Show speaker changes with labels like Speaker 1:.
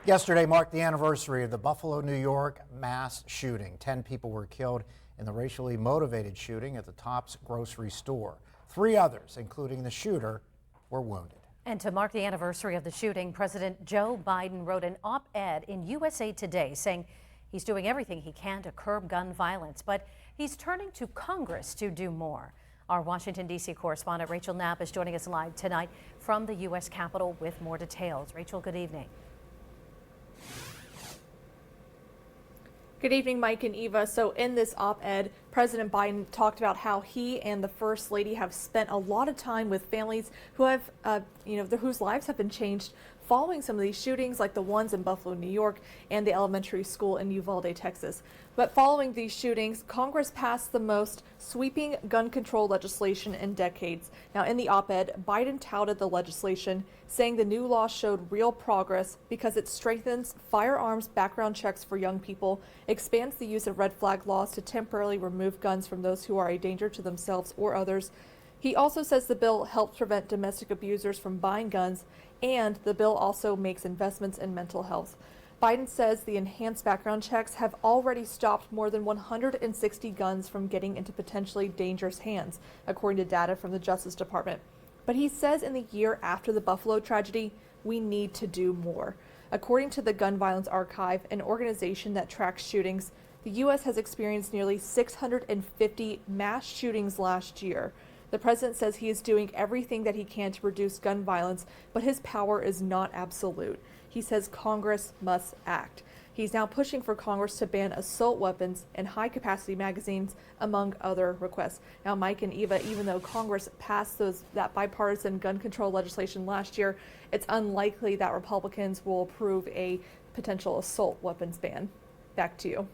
Speaker 1: Yesterday marked the anniversary of the Buffalo, New York mass shooting. 10 people were killed in the racially motivated shooting at the Tops grocery store. 3 others, including the shooter, were wounded.
Speaker 2: And to mark the anniversary of the shooting, President Joe Biden wrote an op-ed in USA Today saying he's doing everything he can to curb gun violence, but he's turning to Congress to do more. Our Washington, D.C. correspondent Rachel Knapp is joining us live tonight from the U.S. Capitol with more details. Rachel, good evening.
Speaker 3: Good evening, Mike and Eva. So in this op-ed, President Biden talked about how he and the First Lady have spent a lot of time with families who have, whose lives have been changed following some of these shootings, like the ones in Buffalo, New York, and the elementary school in Uvalde, Texas. But following these shootings, Congress passed the most sweeping gun control legislation in decades. Now, in the op-ed, Biden touted the legislation, saying the new law showed real progress because it strengthens firearms background checks for young people, expands the use of red flag laws to temporarily remove guns from those who are a danger to themselves or others. He also says the bill helps prevent domestic abusers from buying guns, and the bill also makes investments in mental health. Biden says the enhanced background checks have already stopped more than 160 guns from getting into potentially dangerous hands, according to data from the Justice Department. But he says in the year after the Buffalo tragedy, we need to do more. According to the Gun Violence Archive, an organization that tracks shootings, the U.S. has experienced nearly 650 mass shootings last year. The president says he is doing everything that he can to reduce gun violence, but his power is not absolute. He says Congress must act. He's now pushing for Congress to ban assault weapons and high-capacity magazines, among other requests. Now, Mike and Eva, even though Congress passed that bipartisan gun control legislation last year, it's unlikely that Republicans will approve a potential assault weapons ban. Back to you.